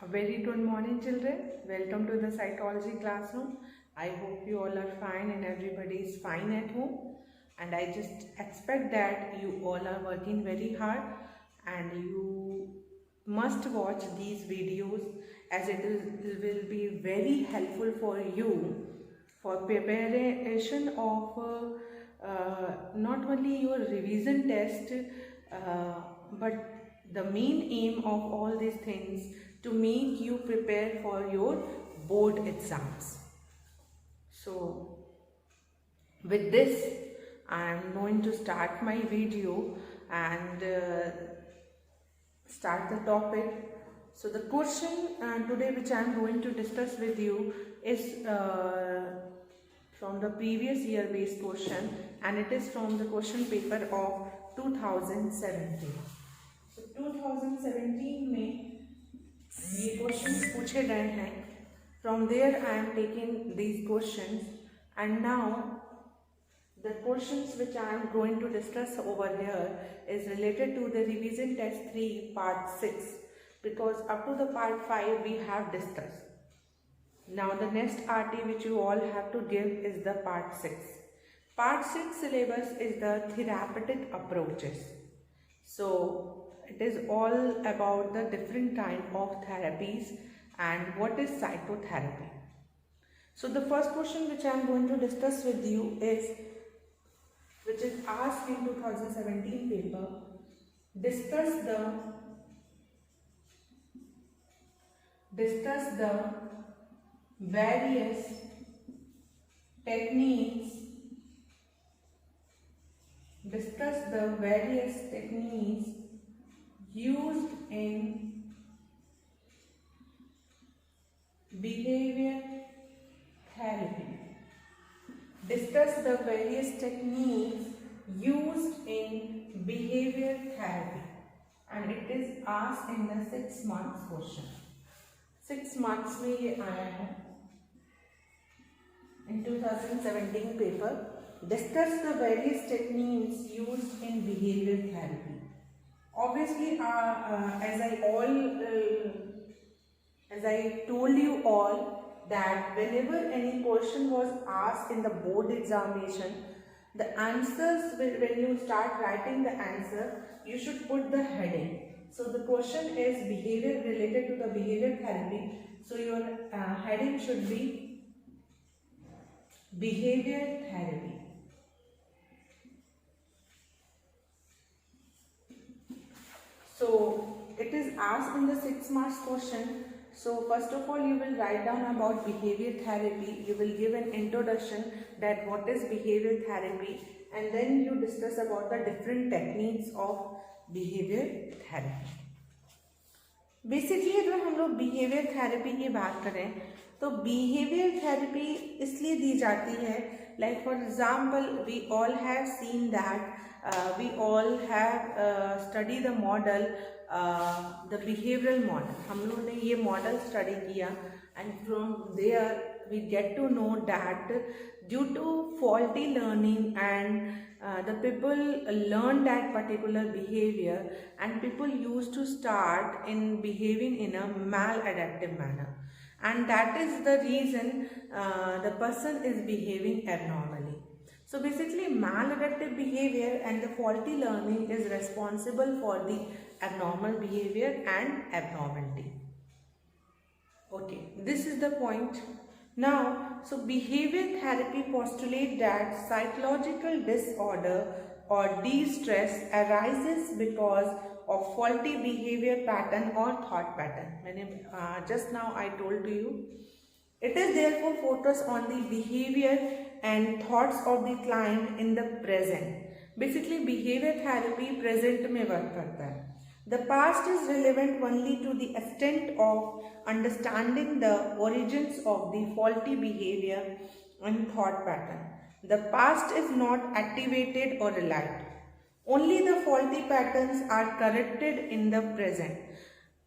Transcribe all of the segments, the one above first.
A very good morning, children. Welcome to the psychology classroom. I hope you all are fine and everybody is fine at home. And I just expect that you all are working very hard and you must watch these videos as it will be very helpful for you for preparation of not only your revision test but the main aim of all these things to make you prepare for your board exams. So with this I am going to start my video and start the topic. So the question today which I am going to discuss with you is from the previous year based question, and it is from the question paper of 2017. So 2017 में ये questions पूछे गए हैं. From there I am taking these questions, and now the questions which I am going to discuss over here is related to the revision test 3 part 6, because up to the part 5 we have discussed. Now the next RT which you all have to give is the part 6. Part 6 syllabus is the therapeutic approaches. So it is all about the different kind of therapies and what is psychotherapy. So the first question which I am going to discuss with you is, which is asked in 2017 paper, discuss the various techniques used in behavior therapy. Discuss the various techniques used in behavior therapy, and it is asked in the 6 marks question. 6 marks में ये आया है in 2017 paper. Discuss the various techniques used in behavior therapy. Obviously, as I told you all that whenever any question was asked in the board examination, the answers, when you start writing the answer, you should put the heading. So the question is behavior, related to the behavior therapy. So your heading should be behavior therapy. So it is asked in the 6 marks question. So first of all, you will write down about behavior therapy. You will give an introduction that what is behavior therapy, and then you discuss about the different techniques of behavior therapy. Basically अगर हम लोग behaviour therapy की बात करें तो behaviour therapy इसलिए दी जाती है, like for example we all have seen that we all have studied the model, the behavioral model. हम लोगों ने ये मॉडल स्टडी किया, and from there we get to know that due to faulty learning and the people learn that particular behavior, and people used to start in behaving in a maladaptive manner, and that is the reason the person is behaving abnormally. So basically maladaptive behavior and the faulty learning is responsible for the abnormal behavior and abnormality. Okay, this is the point. Now, so behavior therapy postulates that psychological disorder or distress arises because of faulty behavior pattern or thought pattern. Just now I told to you, it is therefore focused on the behavior and thoughts of the client in the present. Basically behavior therapy present में work करता है. The past is relevant only to the extent of understanding the origins of the faulty behavior and thought pattern. The past is not activated or relied. Only the faulty patterns are corrected in the present.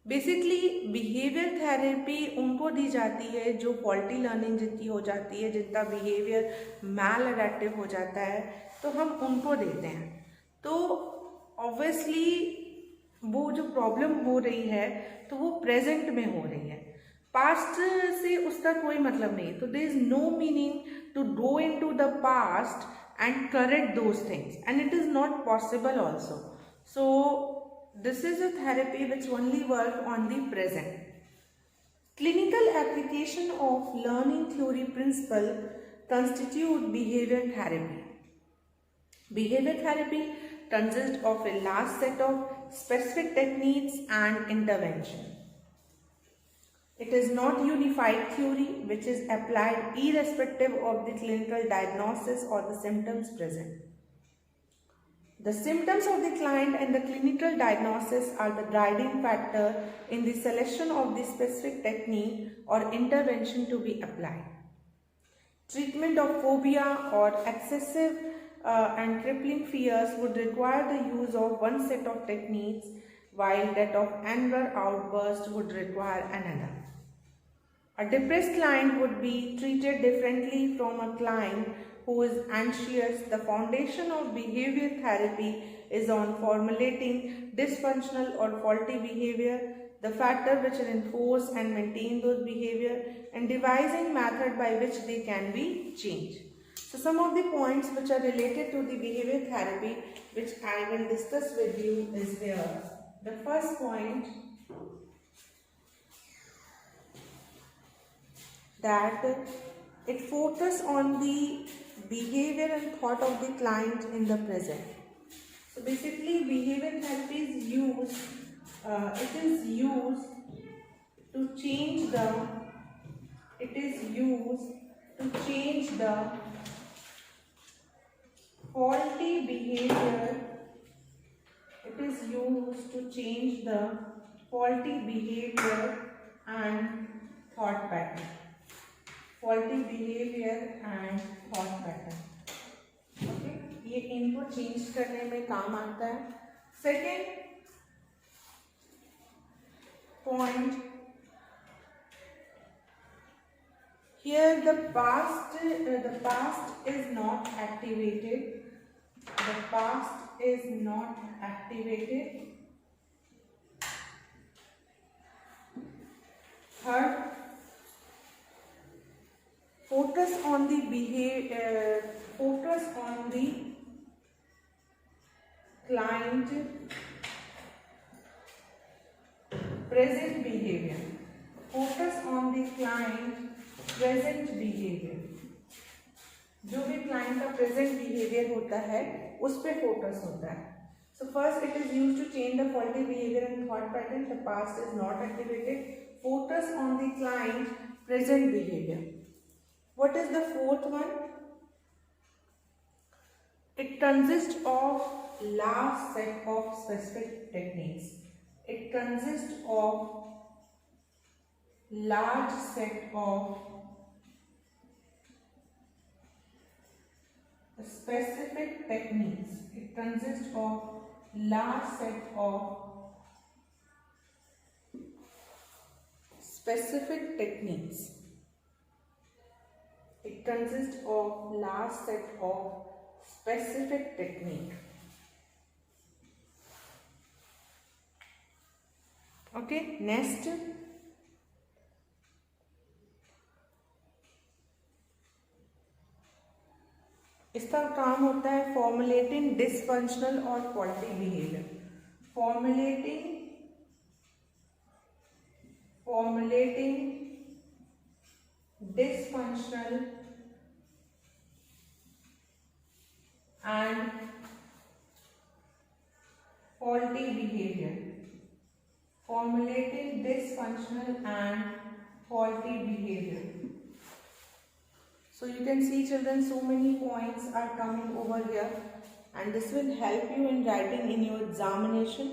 Basically behaviour therapy उनको दी जाती है जो faulty learning जिनकी हो जाती है, जिनका behaviour मैल adaptive हो जाता है, तो हम उनको देते हैं. तो ऑब्वियसली वो जो प्रॉब्लम हो रही है तो वो प्रेजेंट में हो रही है, पास्ट से उसका कोई मतलब नहीं. तो there is no meaning to go into the past and correct those things, and it is not possible also. So this is a therapy which only work on the present. Clinical application of learning theory principle constitute behavior therapy. Behavior therapy consists of a large set of specific techniques and intervention. It is not unified theory which is applied irrespective of the clinical diagnosis or the symptoms present. The symptoms of the client and the clinical diagnosis are the guiding factor in the selection of the specific technique or intervention to be applied. Treatment of phobia or excessive and crippling fears would require the use of one set of techniques, while that of anger outburst would require another. A depressed client would be treated differently from a client who is anxious. The foundation of behavior therapy is on formulating dysfunctional or faulty behavior, the factor which reinforce and maintain those behavior, and devising method by which they can be changed. So some of the points which are related to the behavior therapy which I will discuss with you is here. The first point, that it focuses on the behavior and thought of the client in the present. So basically behavior therapy is used, it is used to change the faulty behavior. It is used to change the faulty behavior and thought pattern. Faulty behavior and thought pattern. Okay, ये इनको change करने में काम आता है. Second point, here the past is not activated. The past is not activated. Third, focus on the behavior, focus on the client present behavior. Focus on the client present behavior. जो भी client का present behaviour होता है उस पे focus होता है. So first it is used to change the faulty behavior and thought pattern. The past is not activated. Focus on the client present behavior. What is the fourth one? It consists of large set of specific techniques. It consists of large set of specific techniques. It consists of large set of specific techniques. It consists of large set of specific technique. Okay, next. इसका काम होता है formulating dysfunctional और faulty behaviour. Formulating dysfunctional and faulty behavior. Formulating dysfunctional and faulty behavior. So you can see children, so many points are coming over here, and this will help you in writing in your examination.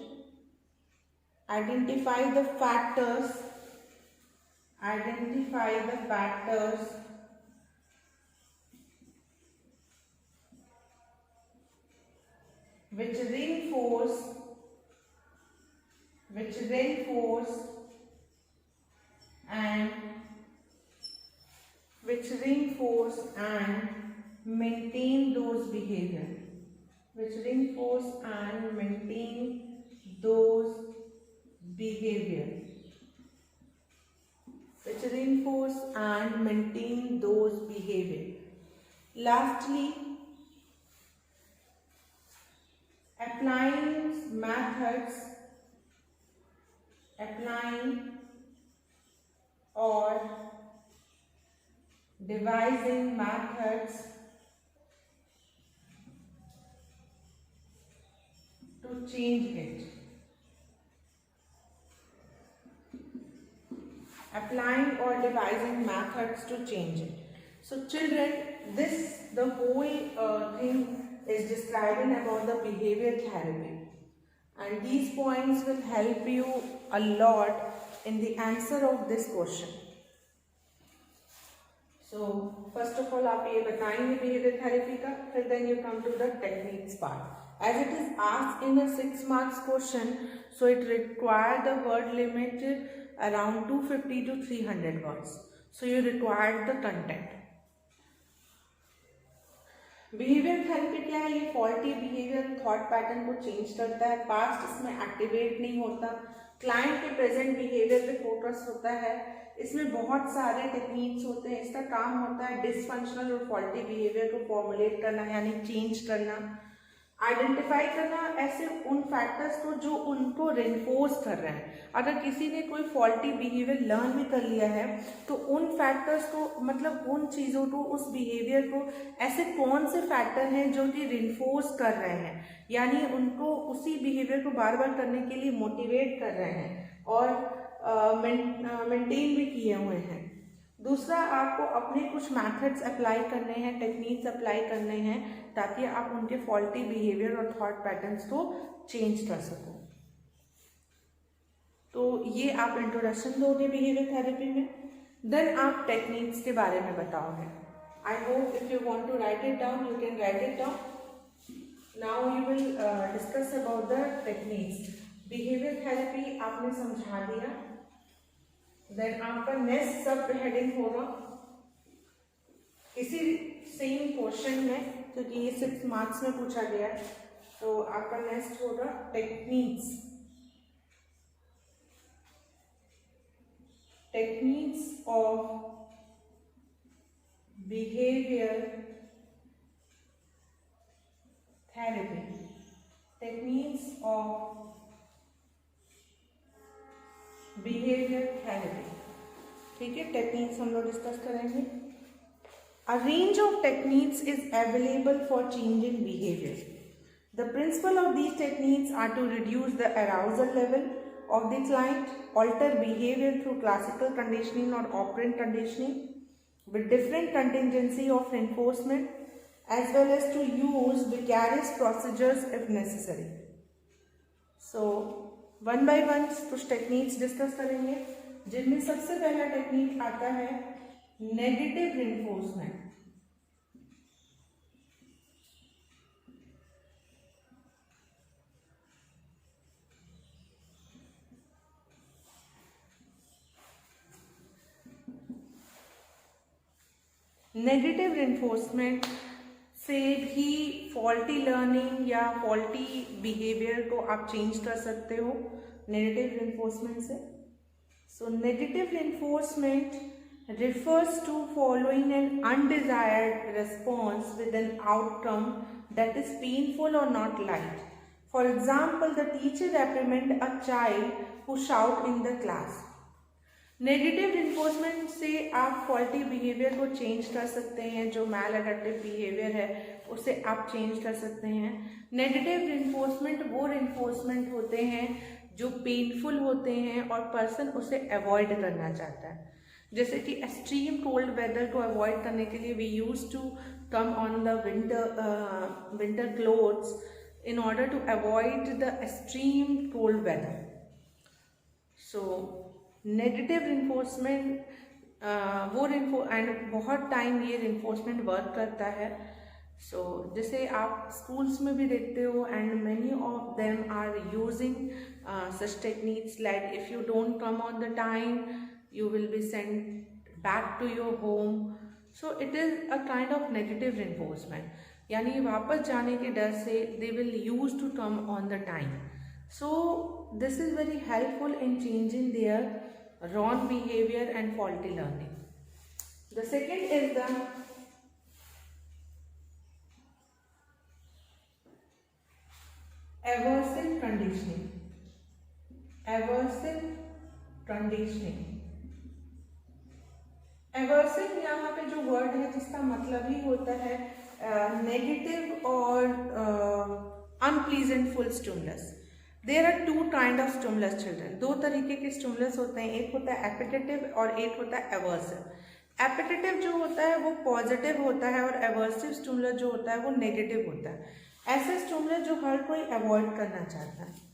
Identify the factors. Identify the factors which reinforce and maintain those behavior. Which reinforce and maintain those behavior, which reinforce and maintain those behavior. Lastly, applying or devising methods to change it. Applying or devising methods to change it. So children, the whole thing is describing about the behavior therapy, and these points will help you a lot in the answer of this question. So first of all आप ये बताएंगे behavior therapy का, फिर then you come to the techniques part. As it is asked in a 6 marks question, so it requires the word limit around 250 to 300 words. So you require the content. Behaviour therapy क्या है? ये faulty behaviour thought pattern को change करता है, past इसमें activate नहीं होता, client के प्रेजेंट बिहेवियर पे फोकस होता है, इसमें बहुत सारे टेक्निक्स होते हैं, इसका काम होता है डिसफंक्शनल और फॉल्टी बिहेवियर को फॉर्मुलेट करना यानी चेंज करना, आइडेंटिफाई करना ऐसे उन फैक्टर्स को जो उनको रेनफोर्स कर रहे हैं। अगर किसी ने कोई फॉल्टी बिहेवियर लर्न भी कर लिया है तो उन फैक्टर्स को, मतलब उन चीज़ों को, उस बिहेवियर को, ऐसे कौन से फैक्टर हैं जो कि रेनफोर्स कर रहे हैं, यानी उनको उसी बिहेवियर को बार बार करने के लिए मोटिवेट कर रहे हैं और मेंटेन भी किए हुए हैं। दूसरा, आपको अपने कुछ मेथड्स अप्लाई करने हैं, टेक्निक्स अप्लाई करने हैं ताकि आप उनके फॉल्टी बिहेवियर और थॉट पैटर्न्स को चेंज कर सको। तो ये आप इंट्रोडक्शन दोगे बिहेवियर थेरेपी में, देन आप टेक्निक्स के बारे में बताओगे। I hope if you want to write it down you can write it down. Now you will discuss about the techniques. Behaviour therapy आपने समझा दिया, देन आपका नेक्स्ट सब हेडिंग होगा इसी सेम क्वेश्चन में, क्योंकि ये 6 मार्क्स में पूछा गया है, तो आपका नेक्स्ट होगा techniques of behaviour therapy. Techniques of behaviour therapy, ठीक है, टेक्निक्स हम लोग डिस्कस करेंगे। A range of techniques is available for changing behavior. The principle of these techniques are to reduce the arousal level of the client, alter behavior through classical conditioning or operant conditioning with different contingency of reinforcement, as well as to use vicarious procedures if necessary. So one by one कुछ techniques discuss करेंगे, जिनमें सबसे पहला technique आता है negative reinforcement. Negative reinforcement से भी faulty learning या फॉल्टी बिहेवियर को आप चेंज कर सकते हो नेगेटिव रिइंफोर्समेंट से। सो negative reinforcement refers to following an undesired response with an outcome that is painful or not liked. For example, the teacher reprimand a child who shout in the class. Negative reinforcement से आप faulty behaviour को change कर सकते हैं, जो मैल adaptive behaviour है उसे आप चेंज कर सकते हैं। नेगेटिव रिइंफोर्समेंट वो रिइंफोर्समेंट होते हैं जो पेनफुल होते हैं और पर्सन उसे अवॉइड करना चाहता है। जैसे कि एक्सट्रीम कोल्ड वेदर को अवॉइड करने के लिए we use to come on the winter clothes in order to avoid the extreme cold weather. So negative reinforcement and बहुत टाइम ये रिइंफोर्समेंट वर्क करता है। सो जैसे आप स्कूल्स में भी देखते हो, and many of them are using such techniques like if you don't come on the time you will be sent back to your home. So it is a kind of negative reinforcement, यानी वापस जाने के डर से they will use to come on the time. So this is very helpful in changing their wrong behavior and faulty learning. The second is the aversive conditioning. Aversive conditioning. एवर्सिव यहाँ पे जो word है जिसका मतलब ही होता है नेगेटिव और unpleasantful stimulus. There are two kind of stimulus children. दो तरीके के स्टिमुलस होते हैं, एक होता है एपिटेटिव और एक होता है एवर्सिव. एपिटेटिव जो होता है वो पॉजिटिव होता है और एवर्सिव स्टिमुलस जो होता है वो नेगेटिव होता है. ऐसे स्टिमुलस जो हर कोई अवॉइड करना चाहता है.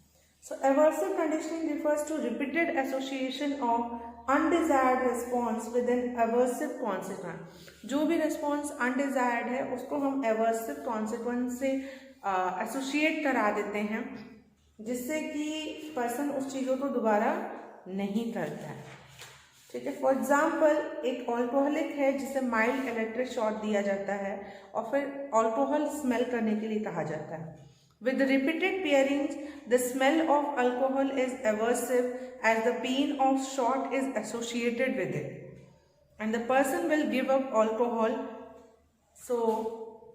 So aversive conditioning refers to repeated association of undesired response with an aversive consequence. जो भी response undesired है उसको हम aversive consequence से associate करा देते हैं, जिससे कि person उस चीज़ों को दोबारा नहीं करता है. ठीक है. फॉर एग्जाम्पल एक अल्कोहलिक है जिसे माइल्ड इलेक्ट्रिक शॉक दिया जाता है और फिर अल्कोहल स्मेल करने के लिए कहा जाता है. With the repeated pairings, the smell of alcohol is aversive as the pain of shot is associated with it, and the person will give up alcohol. So,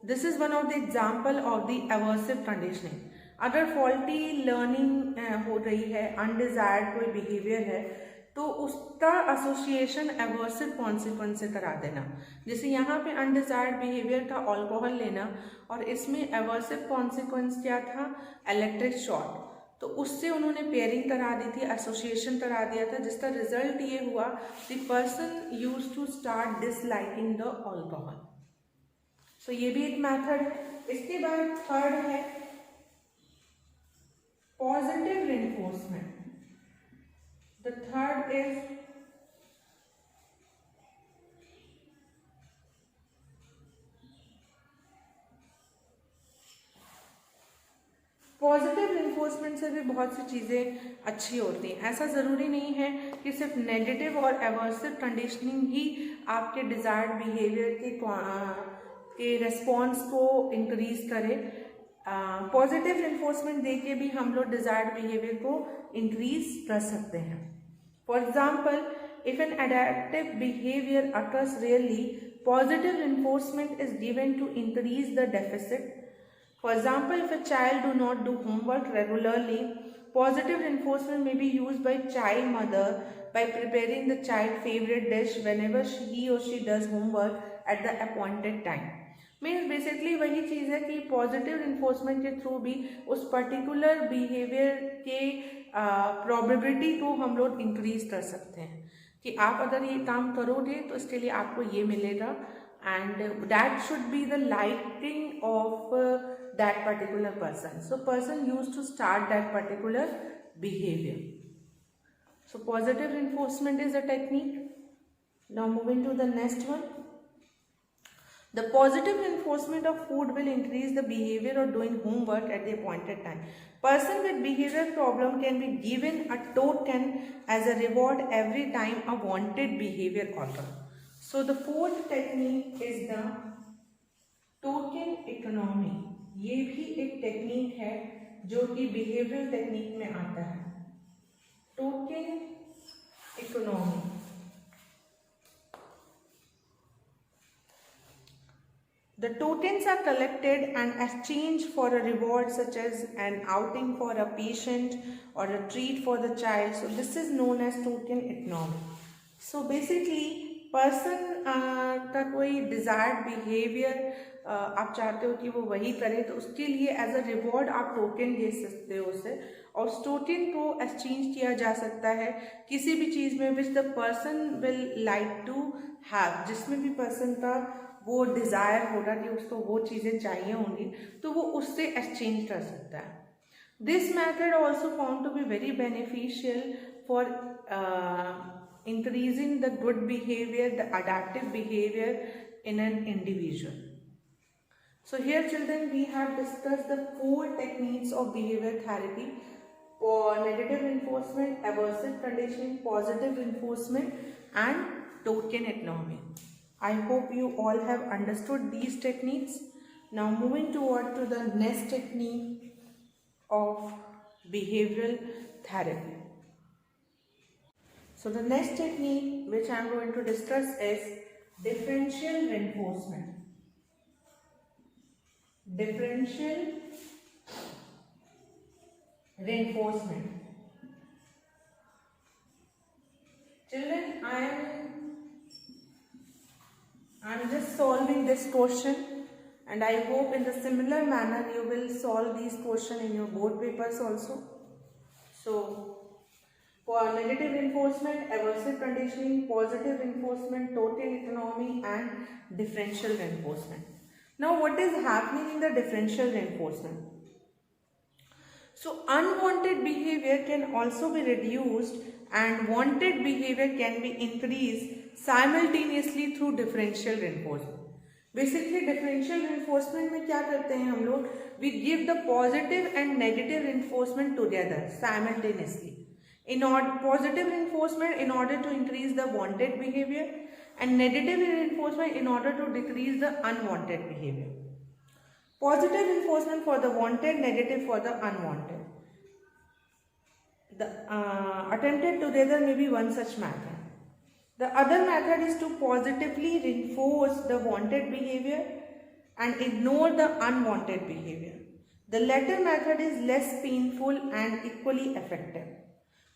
this is one of the example of the aversive conditioning. अगर faulty learning हो रही है, undesired कोई behavior है, तो उसका association एवर्सिव consequence से करा देना. जैसे यहाँ पे अनडिजायर्ड बिहेवियर था अल्कोहल लेना और इसमें एवर्सिव कॉन्सिक्वेंस क्या था, इलेक्ट्रिक शॉक. तो उससे उन्होंने पेयरिंग करा दी थी, एसोसिएशन करा दिया था, जिसका रिजल्ट ये हुआ the person used to start disliking the alcohol. So ये भी एक मेथड है. इसके बाद थर्ड है positive reinforcement. The third is positive reinforcement से भी बहुत सी चीज़ें अच्छी होती हैं. ऐसा ज़रूरी नहीं है कि सिर्फ नेगेटिव और एवर्सिव कंडीशनिंग ही आपके डिज़ायर्ड बिहेवियर के रेस्पॉन्स को इंक्रीज करे. पॉजिटिव रिइंफोर्समेंट दे के भी हम लोग डिज़ायर्ड बिहेवियर को इंक्रीज कर सकते हैं. For example, if an adaptive behavior occurs rarely, positive reinforcement is given to increase the deficit. For example, if a child do not do homework regularly, positive reinforcement may be used by child mother by preparing the child favorite dish whenever he or she does homework at the appointed time. Means basically वही चीज़ है कि positive reinforcement के through भी उस particular behaviour के probability को हम लोग इंक्रीज कर सकते हैं कि आप अगर ये काम करोगे तो इसके लिए आपको ये मिलेगा, and that should be the liking of that particular person. So person use to start that particular behaviour. So positive reinforcement is a technique. Now moving to the next one. The positive reinforcement of food will increase the behavior of doing homework at the appointed time. Person with behavioral problem can be given a token as a reward every time a wanted behavior occurs. So the fourth technique is the token economy. ये भी एक technique है जो कि behavioural technique में आता है. Token economy. The tokens are collected and exchanged for a reward such as an outing for a patient or a treat for the child. So this is known as token economy. So basically person का कोई desired behavior आप चाहते हो कि वो वही करे, तो उसके लिए एज अ रिवॉर्ड आप टोकन दे सकते हो उसे, और उस टोकन को एक्सचेंज किया जा सकता है किसी भी चीज़ में which the person will like to have, जिसमें भी पर्सन का वो डिज़ायर होगा कि उसको वो चीज़ें चाहिए होंगी, तो वो उससे एक्सचेंज कर सकता है. This method also found to be very beneficial for increasing the good behaviour, the adaptive behaviour in an individual. So here children, we have discussed the 4 techniques of behavior therapy: for negative reinforcement, aversive conditioning, positive reinforcement and token economy. I hope you all have understood these techniques. Now moving toward to the next technique of behavioral therapy. So the next technique which I am going to discuss is differential reinforcement. Differential reinforcement. Children, I am just solving this question, and I hope in the similar manner you will solve these questions in your board papers also. So, for negative reinforcement, aversive conditioning, positive reinforcement, total economy, and differential reinforcement. Now, what is happening in the differential reinforcement? So, unwanted behavior can also be reduced and wanted behavior can be increased simultaneously through differential reinforcement. Basically, differential reinforcement में क्या करते हैं हम लोग? We give the positive and negative reinforcement together simultaneously. In order positive reinforcement in order to increase the wanted behavior, and negative reinforcement in order to decrease the unwanted behavior. Positive reinforcement for the wanted, negative for the unwanted. The attempted together may be one such method. The other method is to positively reinforce the wanted behavior and ignore the unwanted behavior. The latter method is less painful and equally effective.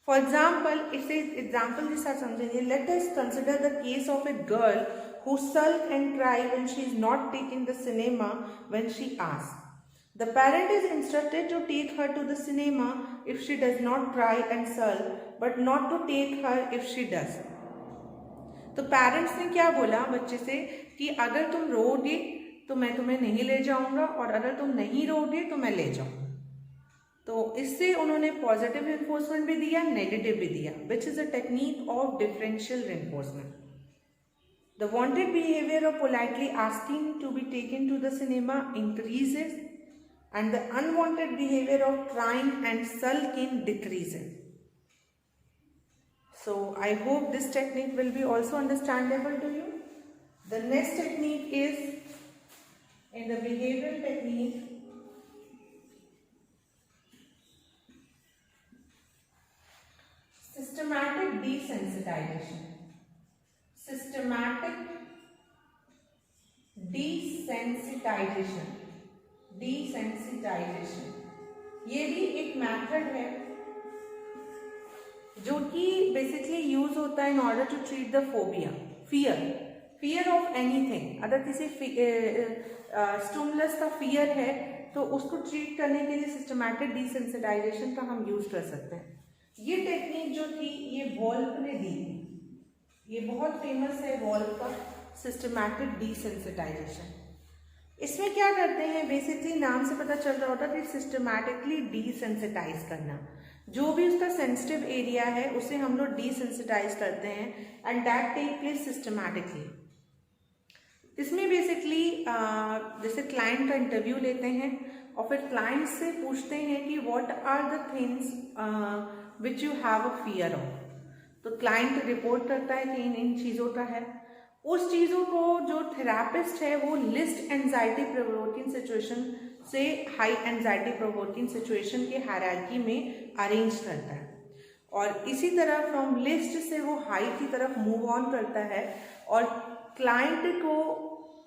For example, it says example के साथ समझेंगे. Let us consider the case of a girl who sulks and cries when she is not taken the cinema when she asks. The parent is instructed to take her to the cinema if she does not cry and sulk, but not to take her if she does. तो parents ने क्या बोला बच्चे से कि अगर तुम रोओगे तो मैं तुम्हें नहीं ले जाऊंगा और अगर तुम नहीं रोओगे तो मैं ले जाऊंगा. तो इससे उन्होंने पॉजिटिव रिइंफोर्समेंट भी दिया, नेगेटिव भी दिया, which is a technique of differential reinforcement. The wanted behaviour of politely asking to be taken to the cinema increases and the unwanted behaviour of crying and sulking decreases. So I hope this technique will be also understandable to you. The next technique is in the behavioral technique. Systematic desensitization. Systematic desensitization. Desensitization. ये भी एक method है जो कि basically use होता है in order to treat the phobia, fear of anything. अगर किसी स्टिमुलस का फियर है तो उसको ट्रीट करने के लिए सिस्टमैटिक डिसेंसिटाइजेशन का हम यूज कर सकते हैं. ये टेक्निक जो थी ये वॉल्फ ने दी थी, ये बहुत फेमस है वॉल्फ का सिस्टमैटिक डिसेंसिटाइजेशन. इसमें क्या करते हैं, बेसिकली नाम से पता चल रहा होता है कि सिस्टमैटिकली डिसेंसिटाइज करना. जो भी उसका सेंसिटिव एरिया है उसे हम लोग डिसेंसिटाइज करते हैं and that take place systematically. इसमें बेसिकली जैसे क्लाइंट का इंटरव्यू लेते हैं और फिर क्लाइंट से पूछते हैं कि what are the things which you have a fear of. तो क्लाइंट रिपोर्ट करता है कि इन चीज़ों का है. उस चीज़ों को जो थेरापिस्ट है वो लिस्ट एंजाइटी प्रोवोकिंग सिचुएशन से हाई एंजाइटी प्रोवोकिंग सिचुएशन के हायरार्की में अरेंज करता है और इसी तरह फ्रॉम लिस्ट से वो हाई की तरफ मूव ऑन करता है और क्लाइंट को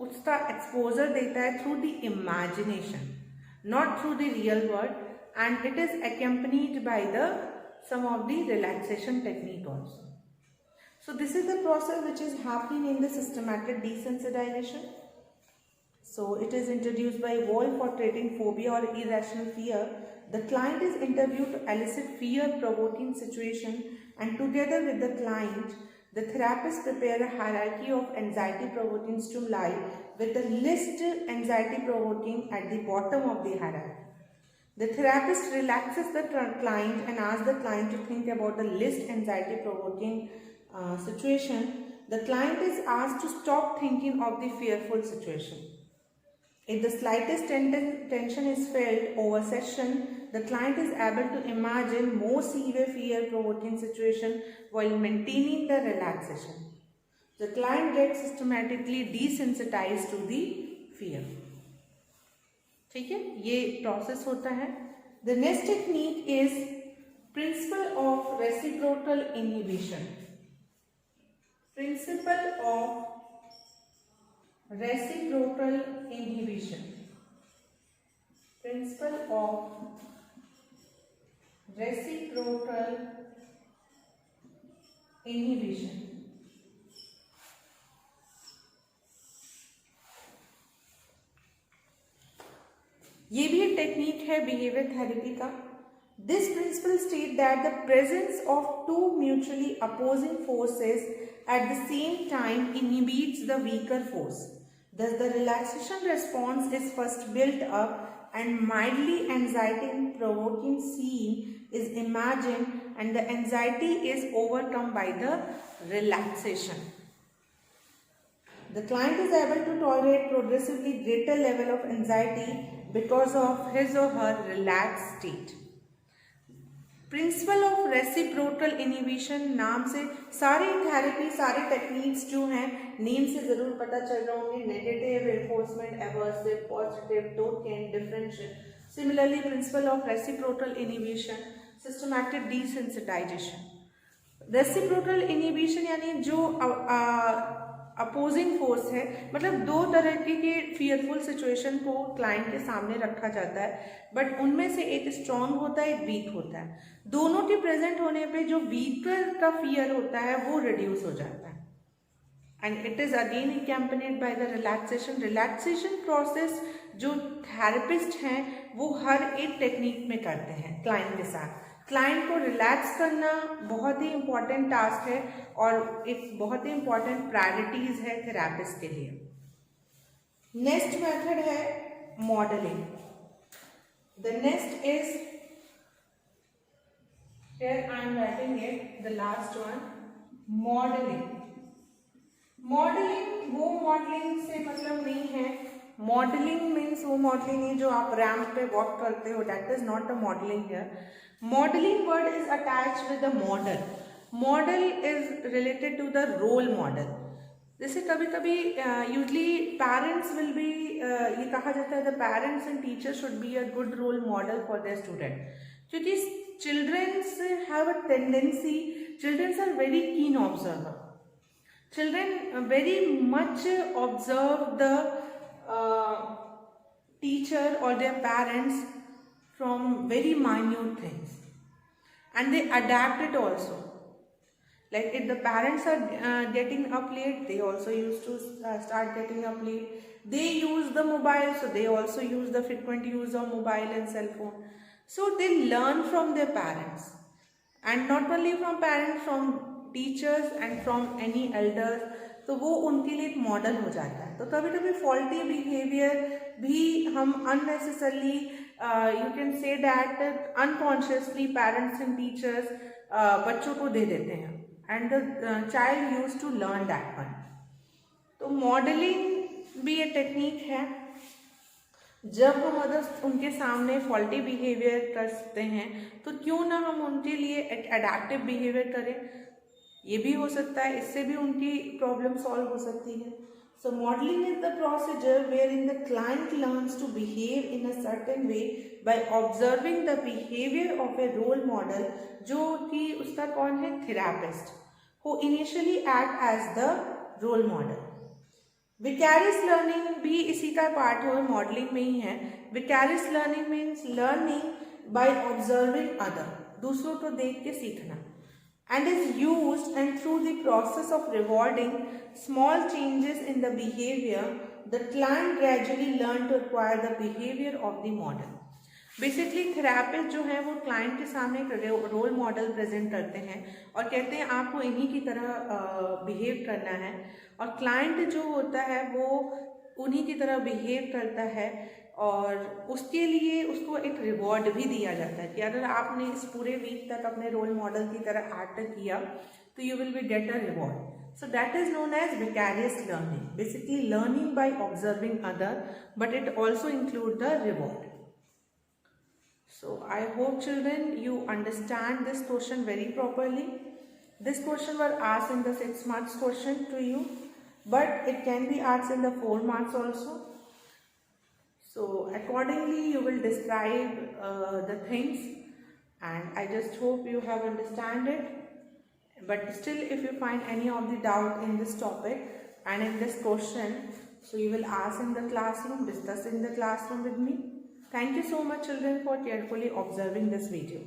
उसका एक्सपोजर देता है through the imagination, not through the real world, and it is accompanied by the some of the relaxation technique also. So this is the process which is happening in the systematic desensitization. So it is introduced by Wolf for treating phobia or irrational fear. The client is interviewed to elicit fear-provoking situation, and together with the client, the therapist prepare a hierarchy of anxiety-provoking stimuli with the least anxiety-provoking at the bottom of the hierarchy. The therapist relaxes the client and asks the client to think about the least anxiety-provoking situation. The client is asked to stop thinking of the fearful situation. If the slightest tension is felt over session, the client is able to imagine more severe fear-provoking situation while maintaining the relaxation. The client gets systematically desensitized to the fear. ठीक है, ये process होता है The next technique is principle of reciprocal inhibition. Principle of reciprocal inhibition. Principle of reciprocal inhibition. ये भी एक technique है behaviour therapy का. This principle state that the presence of two mutually opposing forces at the same time inhibits the weaker force. Thus the relaxation response is first built up and mildly anxiety provoking scene is imagined and the anxiety is overcome by the relaxation. The client is able to tolerate progressively greater level of anxiety because of his or her relaxed state. Principal of reciprocal inhibition नाम से सारी therapy, सारे techniques जो हैं name से ज़रूर पता चल रहे होंगे. Negative, reinforcement, aversive, positive, token, differential. Similarly principle of reciprocal inhibition, systematic desensitisation. Reciprocal inhibition यानी जो अपोजिंग फोर्स है, मतलब दो तरह के फियरफुल सिचुएशन को क्लाइंट के सामने रखा जाता है, बट उनमें से एक स्ट्रांग होता है, एक वीक होता है. दोनों के प्रेजेंट होने पे जो वीकर का फियर होता है वो रिड्यूस हो जाता है. And it is again accompanied by the relaxation. Relaxation process जो थेरेपिस्ट हैं वो हर एक टेक्निक में करते हैं क्लाइंट के साथ. क्लाइंट को रिलैक्स करना बहुत ही इम्पॉर्टेंट टास्क है और एक बहुत ही इम्पॉर्टेंट प्रायोरिटीज है थेरेपिस्ट के लिए. नेक्स्ट मेथड है modelling. The next is, here I am writing it, the last one, modelling. Modelling वो मॉडलिंग से मतलब नहीं है. मॉडलिंग मीन्स वो मॉडलिंग नहीं जो आप रैम्प पे वॉक करते हो, that is not the modelling here. Modeling word is attached with the model. Model is related to the role model. जैसे कभी कभी यूजली पेरेंट्स विल बी, ये कहा जाता है the parents and teachers should be a good role model for their student. क्योंकि childrens have a tendency, childrens are very keen observer. Children very much observe the teacher or their parents from very minute things, and they adapt it also. Like if the parents are getting up late, they also used to start getting up late. They use the mobile, so they also use the frequent use of mobile and cell phone. So they learn from their parents, and not only from parents, from teachers and from any elders. तो वो उनके लिए एक model हो जाता है. तो कभी कभी फॉल्टी बिहेवियर भी हम unnecessarily, you can say that unconsciously parents and teachers बच्चों को दे देते हैं, and the child use to learn that one. तो मॉडलिंग भी एक टेक्निक है. जब हम अगर उनके सामने फॉल्टी बिहेवियर करते हैं तो क्यों ना हम उनके लिए एक एडेप्टिव बिहेवियर करें. ये भी हो सकता है, इससे भी उनकी प्रॉब्लम सॉल्व हो सकती है. So modelling is the procedure wherein the client learns to behave in a certain way by observing the behaviour of a role model, जो कि उसका कौन है, therapist, who initially act as the role model. Vicarious learning भी इसी का part हो, modelling में ही है. Vicarious learning means learning by observing other, दूसरों को देख के सीखना, and is used and through the process of rewarding small changes in the behavior, the client gradually learn to acquire the behavior of the model. Basically therapist जो है वो client के सामने एक रोल मॉडल प्रेजेंट करते हैं और कहते हैं आपको इन्हीं की तरह बिहेव करना है, और क्लाइंट जो होता है वो उन्हीं की तरह बिहेव करता है, और उसके लिए उसको एक रिवॉर्ड भी दिया जाता है कि अगर आपने इस पूरे वीक तक अपने रोल मॉडल की तरह एक्ट किया तो you will be get a reward. So that is known as vicarious learning, basically learning by observing other, but it also includes the reward. So I hope children you understand this question very properly. This question was asked in the 6 marks question to you, but it can be asked in the 4 marks also. So accordingly you will describe the things, and I just hope you have understand it. But still, if you find any of the doubt in this topic and in this question, so you will ask in the classroom, discuss in the classroom with me. Thank you so much children for carefully observing this video.